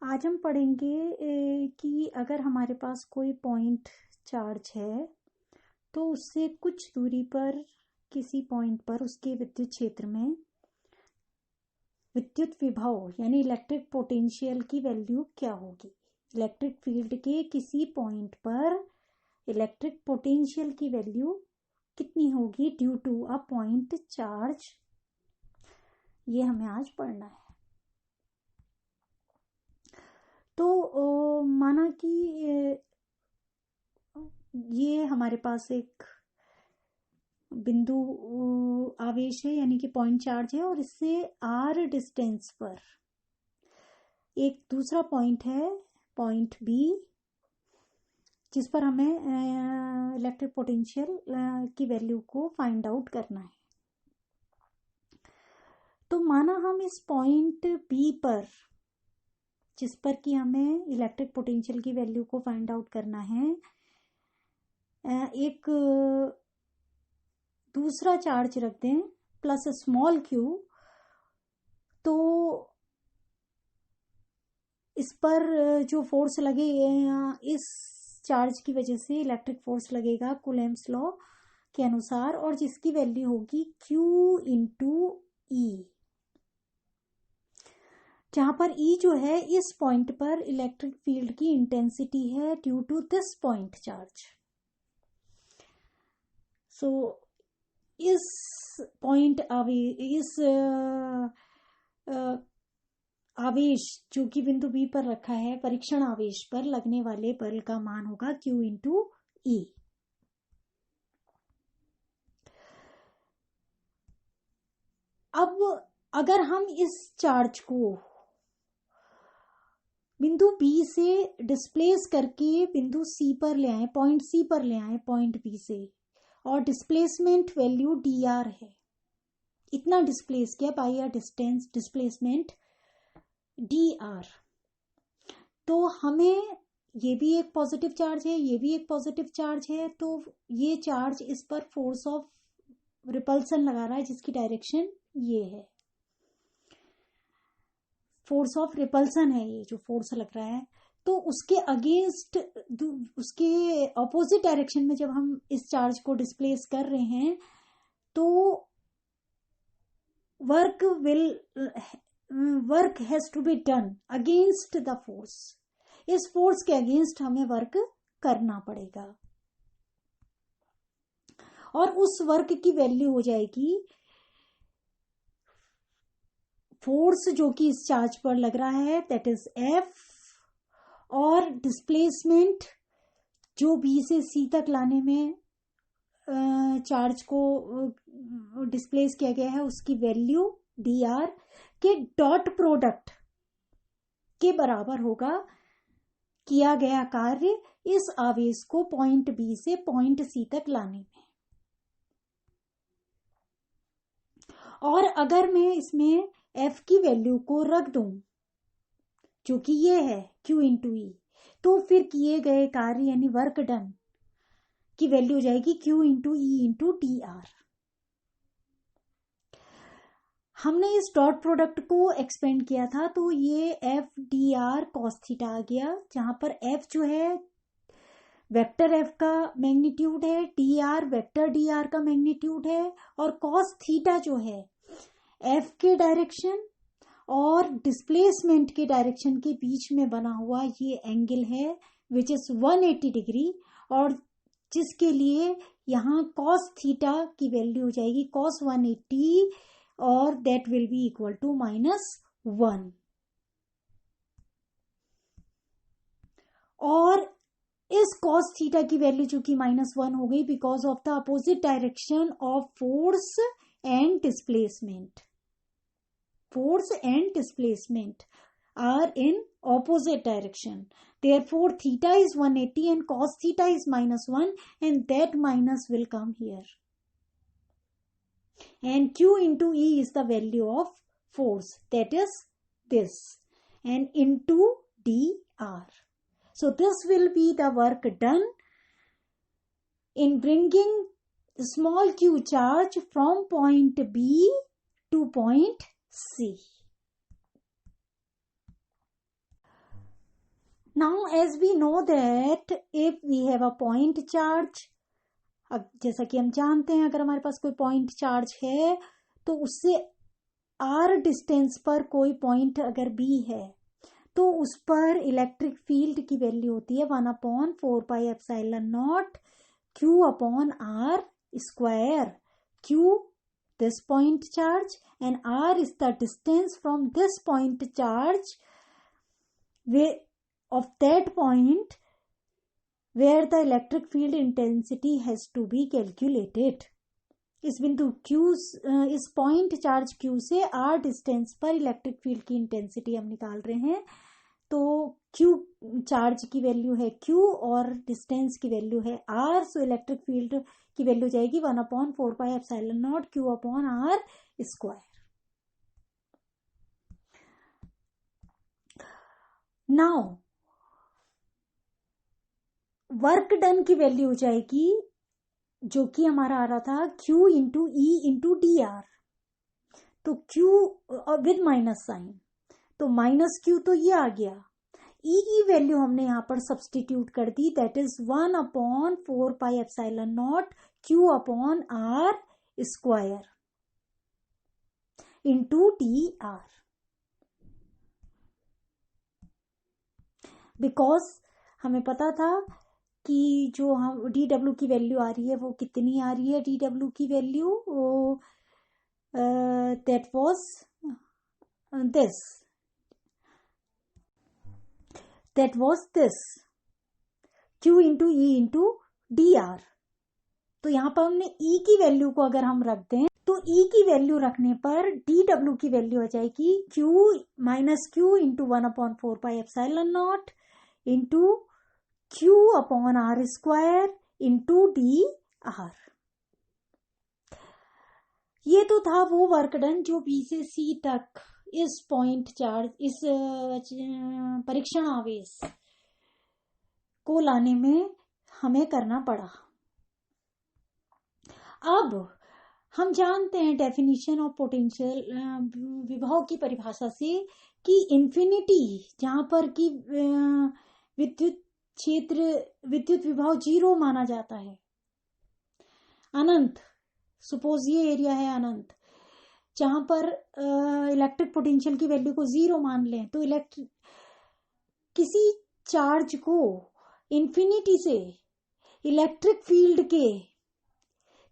आज हम पढ़ेंगे कि अगर हमारे पास कोई पॉइंट चार्ज है तो उससे कुछ दूरी पर किसी पॉइंट पर उसके विद्युत क्षेत्र में विद्युत विभव यानी इलेक्ट्रिक पोटेंशियल की वैल्यू क्या होगी। इलेक्ट्रिक फील्ड के किसी पॉइंट पर इलेक्ट्रिक पोटेंशियल की वैल्यू कितनी होगी due to a point charge, ये हमें आज पढ़ना है। तो माना कि ये हमारे पास एक बिंदु आवेश है यानी कि पॉइंट चार्ज है और इससे आर डिस्टेंस पर एक दूसरा पॉइंट है, पॉइंट बी, जिस पर हमें इलेक्ट्रिक पोटेंशियल की वैल्यू को फाइंड आउट करना है। तो माना हम इस पॉइंट बी पर, जिस पर कि हमें इलेक्ट्रिक पोटेंशियल की वैल्यू को फाइंड आउट करना है, एक दूसरा चार्ज रख दें प्लस स्मॉल क्यू, तो इस पर जो फोर्स लगे इस चार्ज की वजह से इलेक्ट्रिक फोर्स लगेगा कूलम्ब्स लॉ के अनुसार, और जिसकी वैल्यू होगी Q इंटू ई, जहां पर E जो है इस पॉइंट पर इलेक्ट्रिक फील्ड की इंटेंसिटी है due to this point charge. So इस पॉइंट आवेश जो कि बिंदु बी पर रखा है, परीक्षण आवेश पर लगने वाले बल का मान होगा Q इंटू ई। अब अगर हम इस चार्ज को बिंदु बी से डिस्प्लेस करके बिंदु सी पर ले आए, पॉइंट सी पर ले आए पॉइंट बी से, और डिस्प्लेसमेंट वैल्यू dr है, इतना डिस्प्लेस किया by a distance displacement dr, तो हमें ये भी एक पॉजिटिव चार्ज है, ये भी एक पॉजिटिव चार्ज है, तो ये चार्ज इस पर फोर्स ऑफ रिपल्सन लगा रहा है जिसकी डायरेक्शन ये है, फोर्स ऑफ रिपल्सन है ये जो फोर्स लग रहा है। तो उसके अगेंस्ट, उसके ऑपोजिट डायरेक्शन में जब हम इस चार्ज को डिस्प्लेस कर रहे हैं तो work has to be done against the force, इस फोर्स के अगेंस्ट हमें वर्क करना पड़ेगा, और उस वर्क की वैल्यू हो जाएगी फोर्स जो कि इस चार्ज पर लग रहा है, दैट इज F, और डिस्प्लेसमेंट जो B से C तक लाने में चार्ज को डिस्प्लेस किया गया है उसकी वैल्यू dr के डॉट प्रोडक्ट के बराबर होगा किया गया कार्य इस आवेश को पॉइंट B से पॉइंट C तक लाने में। और अगर मैं इसमें F की वैल्यू को रख दूं जो कि ये है Q इंटू ई, तो फिर किए गए कार्य यानी वर्क डन की वैल्यू हो जाएगी Q into E into dr। हमने इस डॉट प्रोडक्ट को एक्सपेंड किया था तो ये F dr cos थीटा आ गया, जहां पर F जो है वेक्टर F का मैग्नीट्यूड है, dr वेक्टर dr का मैग्नीट्यूड है, और cos थीटा जो है F के डायरेक्शन और डिस्प्लेसमेंट के डायरेक्शन के बीच में बना हुआ ये एंगल है विच इज 180 डिग्री, और जिसके लिए यहाँ cos थीटा की वैल्यू हो जाएगी cos 180, और that will be equal to -1। और इस cos थीटा की वैल्यू जो कि -1 हो गई because of the opposite direction of force and displacement. Force and displacement are in opposite direction. Therefore, theta is 180 and cos theta is -1, and that minus will come here. And Q into E is the value of force, that is this, and into dr. So, this will be the work done in bringing small q charge from point B to point C. Now as we know that if we have a point charge, अब जैसा कि हम जानते हैं अगर हमारे पास कोई point charge है तो उससे r डिस्टेंस पर कोई पॉइंट अगर b है तो उस पर इलेक्ट्रिक फील्ड की वैल्यू होती है 1/4πε0 Q/r square. Q this point charge and r is the distance from this point charge of that point where the electric field intensity has to be calculated. इस बिंदु Q, इस point charge Q से r distance पर electric field की intensity हम निकाल रहे हैं. तो Q चार्ज की वैल्यू है Q और डिस्टेंस की वैल्यू है R. सो इलेक्ट्रिक फील्ड की वैल्यू जाएगी 1/4πε0 Q/r square. Now work done की वैल्यू हो जाएगी जो कि हमारा आ रहा था Q into E into dr. तो Q विद माइनस साइन, तो माइनस Q तो ये आ गया. E की वैल्यू हमने यहां पर सब्सटीट्यूट कर दी, that is 1/4πε0 Q/r square into dr. Because हमें पता था कि जो हम dw की वैल्यू आ रही है वो कितनी आ रही है. dw की value that was this Q into E into dr. तो यहां पर हमने E की वैल्यू को अगर हम रख दें तो E की वैल्यू रखने पर dw की वैल्यू आ जाएगी Q minus Q into 1/4πε0 into Q/r square into dr. ये तो था वो वर्क डन जो B से C तक इस पॉइंट चार्ज, इस परीक्षण आवेश को लाने में हमें करना पड़ा. अब हम जानते हैं डेफिनेशन ऑफ पोटेंशियल, विभव की परिभाषा से, कि इंफिनिटी जहां पर कि विद्युत क्षेत्र, विद्युत विभव 0 माना जाता है, अनंत, सपोज ये एरिया है अनंत, जहां पर इलेक्ट्रिक पोटेंशियल की वैल्यू को 0 मान लें तो किसी चार्ज को इंफिनिटी से इलेक्ट्रिक फील्ड के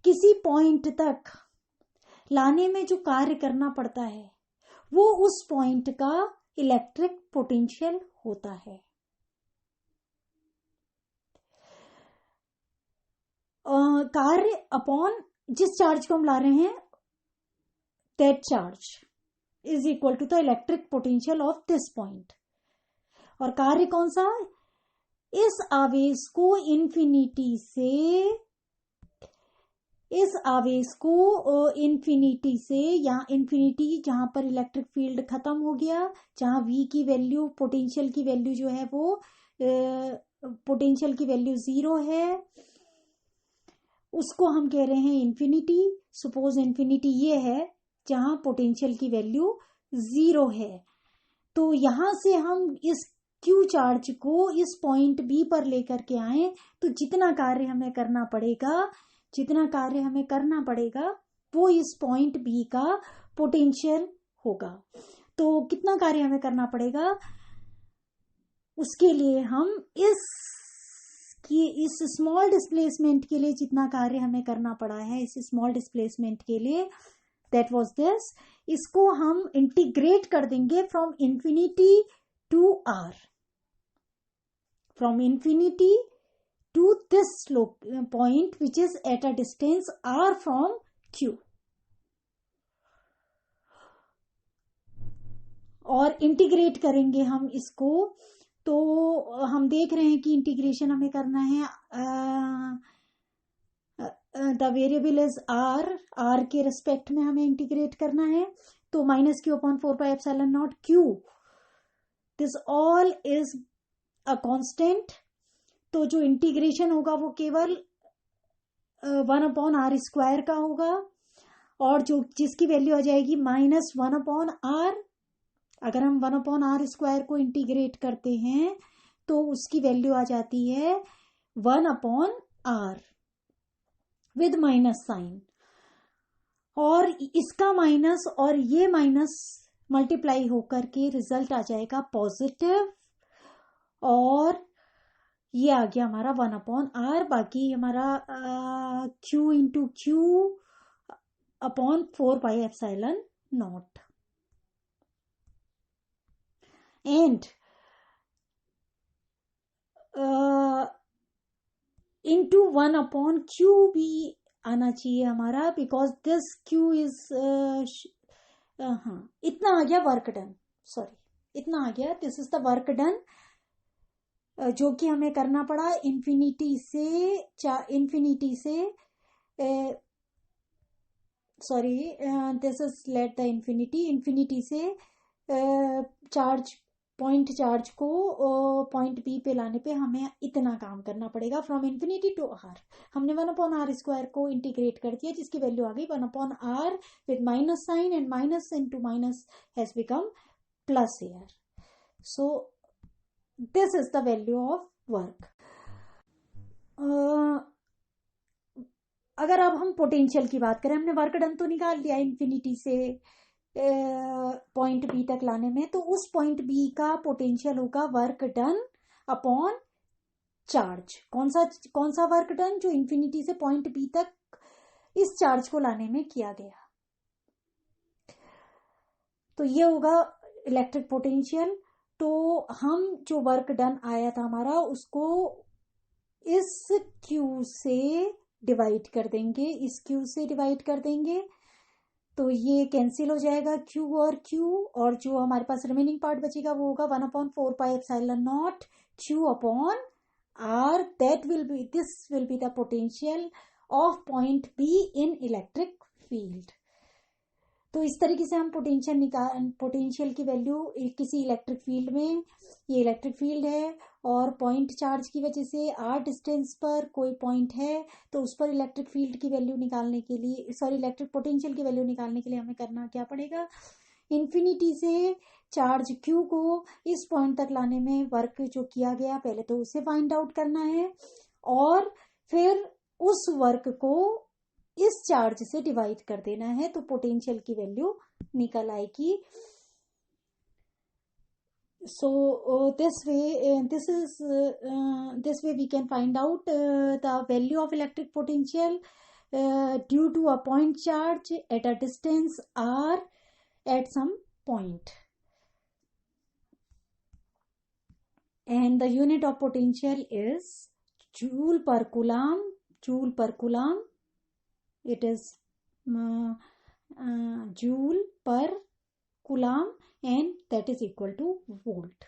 किसी पॉइंट तक लाने में जो कार्य करना पड़ता है वो उस पॉइंट का इलेक्ट्रिक पोटेंशियल होता है. कार्य अपॉन जिस चार्ज को हम ला रहे हैं, that charge is equal to the electric potential of this point. और कार्य कौन सा? इस आवेश को इंफिनिटी से या इंफिनिटी जहां पर इलेक्ट्रिक फील्ड खत्म हो गया, जहां V की वैल्यू, पोटेंशियल की वैल्यू जो है वो पोटेंशियल की वैल्यू 0 है, उसको हम कह रहे हैं इंफिनिटी. सपोज इंफिनिटी ये है जहां पोटेंशियल की वैल्यू 0 है. तो यहां से हम इस Q चार्ज को इस पॉइंट B पर लेकर के आए तो जितना कार्य हमें करना पड़ेगा वो इस पॉइंट B का पोटेंशियल होगा. तो कितना कार्य हमें करना पड़ेगा, उसके लिए हम इस स्मॉल डिस्प्लेसमेंट के लिए जितना कार्य हमें करना पड़ा है, इस स्मॉल डिस्प्लेसमेंट के लिए, दैट वाज दिस, इसको हम इंटीग्रेट कर देंगे from infinity to R, from infinity to this point which is at a distance r from Q. और इंटीग्रेट करेंगे हम इसको. तो हम देख रहे हैं कि इंटीग्रेशन हमें करना है, द वेरिएबल इज r के रेस्पेक्ट में हमें इंटीग्रेट करना है. तो minus Q/4πε0 Q, this all is a constant. तो जो इंटीग्रेशन होगा वो केवल 1/r स्क्वायर का होगा, और जो जिसकी वैल्यू आ जाएगी -1/r. अगर हम 1/r स्क्वायर को इंटीग्रेट करते हैं तो उसकी वैल्यू आ जाती है 1/r विद माइनस साइन, और इसका माइनस और ये माइनस मल्टीप्लाई होकर के रिजल्ट आ जाएगा पॉजिटिव, और ये आ गया हमारा 1/r। बाकी हमारा q into Q upon 4πε0 and into 1/q भी आना चाहिए हमारा, बिकॉज दिस q इज हाँ, इतना आ गया वर्क डन, सॉरी इतना आ गया, this is the work done जो कि हमें करना पड़ा इन्फिनिटी से sorry this is let the infinity से चार्ज पॉइंट चार्ज को पॉइंट बी पे लाने पे हमें इतना काम करना पड़ेगा फ्रॉम इन्फिनिटी टू आर। हमने 1/r² को इंटीग्रेट कर दिया, जिसकी वैल्यू आ गई 1/r with minus sign, and minus into minus has become plus here. So this is the value of work. अगर अब हम पोटेंशियल की बात करें, हमने वर्क डन तो निकाल लिया इन्फिनिटी से पॉइंट बी तक लाने में, तो उस पॉइंट बी का पोटेंशियल होगा वर्क डन अपॉन चार्ज। कौन सा वर्क डन? जो इन्फिनिटी से पॉइंट बी तक इस चार्ज को लाने में किया गया। तो ये होगा इलेक्ट्रिक पोटेंशियल। तो हम जो वर्क डन आया था हमारा, उसको इस Q से डिवाइड कर देंगे, इस Q से डिवाइड कर देंगे, तो ये कैंसिल हो जाएगा Q और Q, और जो हमारे पास रिमेनिंग पार्ट बचेगा वो होगा 1/4πε0 Q upon R। This will be the potential of point B in electric field. तो इस तरीके से हम पोटेंशियल की वैल्यू किसी इलेक्ट्रिक फील्ड में, ये इलेक्ट्रिक फील्ड है और पॉइंट चार्ज की वजह से r डिस्टेंस पर कोई पॉइंट है, तो उस पर इलेक्ट्रिक फील्ड की वैल्यू निकालने के लिए, इलेक्ट्रिक पोटेंशियल की वैल्यू निकालने के लिए हमें करना क्या पड़ेगा? इन्फिनिटी से चार्ज Q को इस पॉइंट तक लाने में वर्क जो किया गया, पहले तो उसे फाइंड आउट करना है, और फिर उस वर्क को इस चार्ज से डिवाइड कर देना है, तो पोटेंशियल की वैल्यू निकल आएगी। So this way we can find out the value of electric potential due to a point charge at a distance r at some point, and the unit of potential is joule per coulomb. It is joule per coulomb, and that is equal to volt.